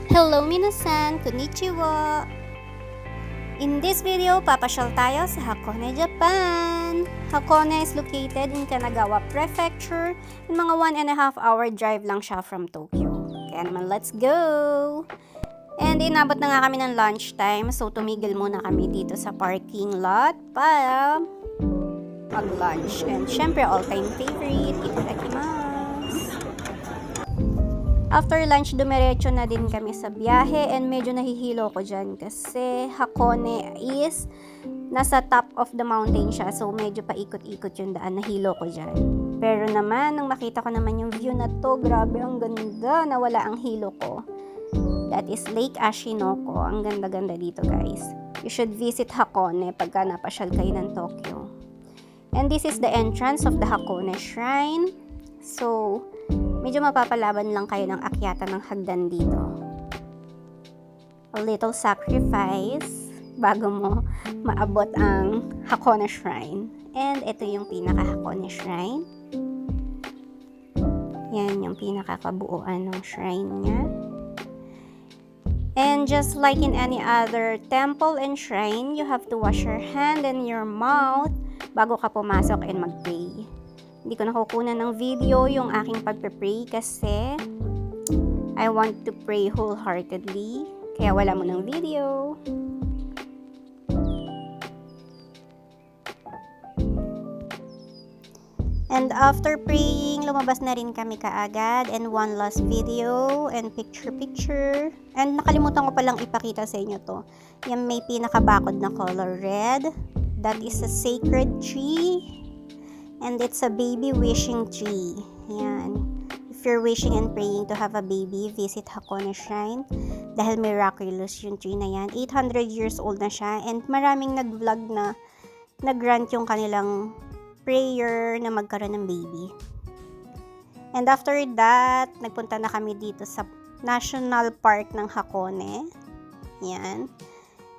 Hello minasan, konnichiwa! In this video, papasyal tayo sa Hakone, Japan. Hakone is located in Kanagawa Prefecture and mga 1.5 hour drive lang siya from Tokyo. Kaya naman, let's go! And inabot na nga kami ng lunchtime, so tumigil muna kami dito sa parking lot para mag-lunch. And syempre, all-time favorite, itadakimasu! After lunch, dumiretso na din kami sa biyahe and medyo nahihilo ko dyan kasi Hakone is nasa top of the mountain siya, so medyo paikot-ikot yung daan, nahilo ko dyan. Pero naman, nang makita ko naman yung view na to, grabe, ang ganda, nawala ang hilo ko. That is Lake Ashinoko. Ang ganda-ganda dito, guys. You should visit Hakone pagka napasyal kayo ng Tokyo. And this is the entrance of the Hakone Shrine. So, medyo mapapalaban lang kayo ng akyatan ng hagdan dito. A little sacrifice bago mo maabot ang Hakone Shrine. And ito yung pinaka-Hakone Shrine. Yan yung pinaka-kabuuan ng shrine niya. And just like in any other temple and shrine, you have to wash your hand and your mouth bago ka pumasok and mag-pray. Hindi ko nakukunan ng video yung aking pagpe-pray kasi I want to pray wholeheartedly. Kaya wala mo ng video. And after praying, lumabas na rin kami kaagad and one last video and picture. And nakalimutan ko palang ipakita sa inyo to. Yung may pinakabakod na color red. That is a sacred tree. And it's a baby wishing tree. Yan. If you're wishing and praying to have a baby, visit Hakone Shrine. Dahil miraculous yung tree na yan. 800 years old na siya. And maraming nag-vlog na nag-grant yung kanilang prayer na magkaroon ng baby. And after that, nagpunta na kami dito sa National Park ng Hakone. Yan.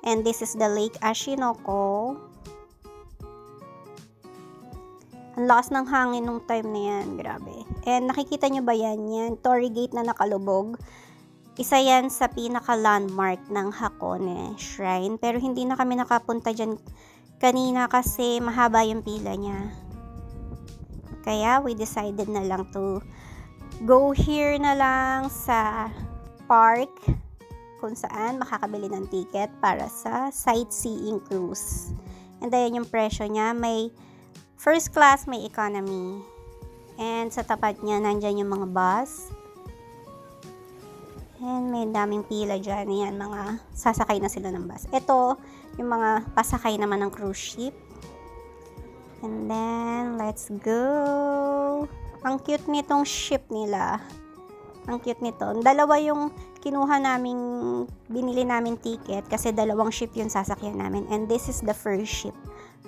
And this is the Lake Ashinoko. Ang lakas ng hangin nung time na yan. Grabe. And nakikita nyo ba yan? Yan, Torii Gate na nakalubog. Isa yan sa pinaka-landmark ng Hakone Shrine. Pero hindi na kami nakapunta dyan kanina kasi mahaba yung pila niya. Kaya we decided na lang to go here na lang sa park kung saan makakabili ng ticket para sa sightseeing cruise. And ayan yung presyo niya. May first class, may economy. And sa tapat niya, nandyan yung mga bus. And may daming pila dyan. Yan, mga sasakay na sila ng bus. Ito, yung mga pasakay naman ng cruise ship. And then, let's go! Ang cute nitong ship nila. Ang cute nito. Dalawa yung kinuha naming, binili namin ticket kasi dalawang ship yung sasakyan namin. And this is the first ship.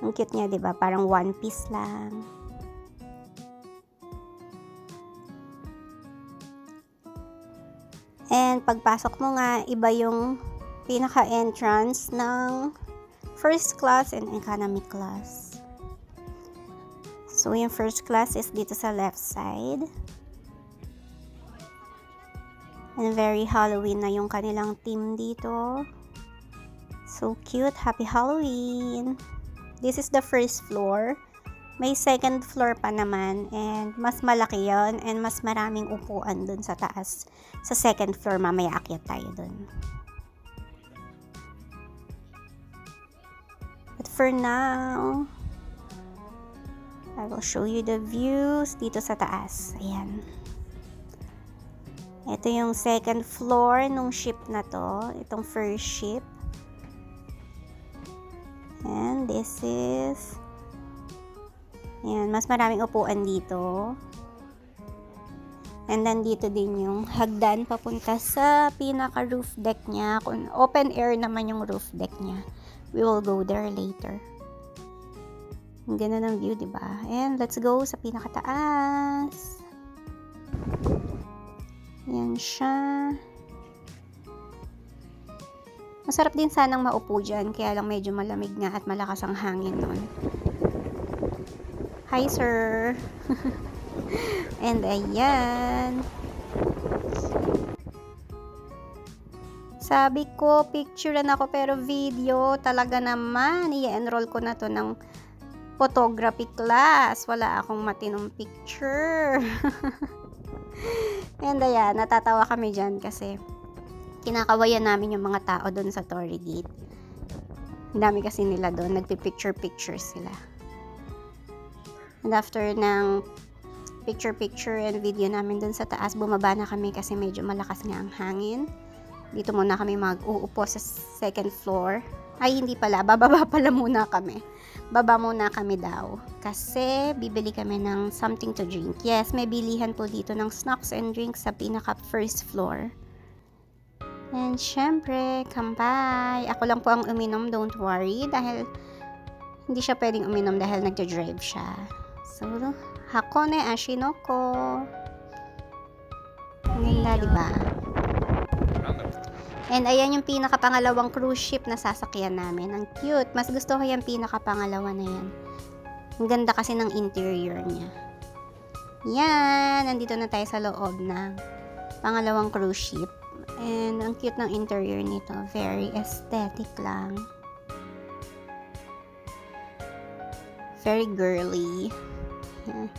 Ang cute niya, diba? Parang one piece lang. And pagpasok mo nga, iba yung pinaka-entrance ng first class and economy class. So, yung first class is dito sa left side. And very Halloween na yung kanilang theme dito. So cute. Happy Halloween! This is the first floor. May second floor pa naman and mas malaki yon and mas maraming upuan dun sa taas. Sa second floor, mamaya akyat tayo dun. But for now, I will show you the views dito sa taas. Ayan. Ito yung second floor nung ship na to. Itong first ship. And this is... Ayan, mas maraming upuan dito. And then dito din yung hagdan papunta sa pinaka-roof deck niya. Kung open air naman yung roof deck niya. We will go there later. Ang ganda ng view, diba? And let's go sa pinakataas. Yan siya. Masarap din sanang maupo dyan. Kaya lang medyo malamig nga at malakas ang hangin nun. Hi, sir! And ayan. Sabi ko, picturean ako pero video. Talaga naman, i-enroll ko na to ng photography class. Wala akong matinong picture. And ayan, natatawa kami dyan kasi kinakawayan namin yung mga tao doon sa Torii Gate. Ang dami kasi nila doon, nagpipicture-picture sila. And after ng picture and video namin doon sa taas, bumaba na kami kasi medyo malakas nga ang hangin. Dito muna kami mag-uupo sa second floor. Ay, hindi pala. Bababa pala muna kami. Baba muna kami daw. Kasi bibili kami ng something to drink. Yes, may bilihan po dito ng snacks and drinks sa pinaka first floor. And syempre, kambay. Ako lang po ang uminom, don't worry. Dahil hindi siya pwedeng uminom dahil nagja-drive siya. So, Hakone Ashinoko. Ang ganda, diba? And ayan yung pinakapangalawang cruise ship na sasakyan namin. Ang cute. Mas gusto ko yung pinakapangalawa na yan. Ang ganda kasi ng interior niya. Yan. Nandito na tayo sa loob ng pangalawang cruise ship. And ang cute ng interior nito. Very aesthetic lang. Very girly. Yan.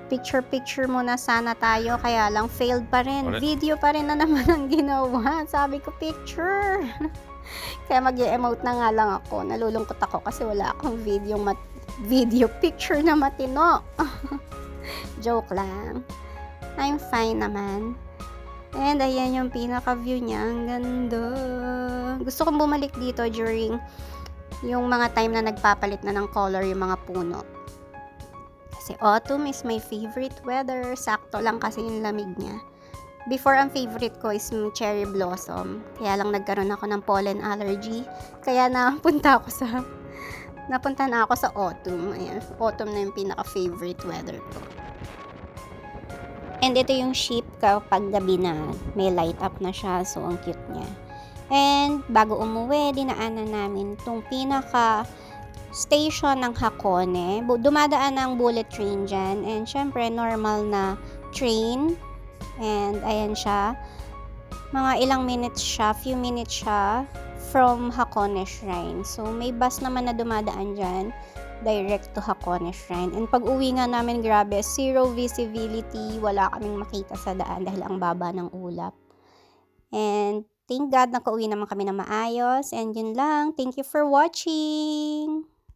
Picture muna sana tayo, kaya lang failed pa rin. Video pa rin na naman ang ginawa. Sabi ko picture. Kaya mag-emote na nga lang ako. Nalulungkot ako kasi wala akong video picture na matino. Joke lang. I'm fine naman. And ayan yung pinaka-view niya. Ang ganda. Gusto kong bumalik dito during yung mga time na nagpapalit na ng color yung mga puno. Kasi autumn is my favorite weather. Sakto lang kasi yung lamig niya. Before, ang favorite ko is cherry blossom. Kaya lang nagkaroon ako ng pollen allergy. Kaya napunta na ako sa autumn. Ayan, autumn na yung pinaka-favorite weather ko. And ito yung ship kapag gabi na. May light up na siya. So, ang cute niya. And bago umuwi, dinaanan namin itong station ng Hakone. Dumadaan ng bullet train dyan. And syempre, normal na train. And ayan siya. Mga ilang minutes siya, few minutes siya from Hakone Shrine. So, may bus naman na dumadaan dyan. Direct to Hakone Shrine. And pag uwi nga namin, grabe, zero visibility. Wala kaming makita sa daan dahil ang baba ng ulap. And thank God, nakauwi naman kami na maayos. And yun lang. Thank you for watching!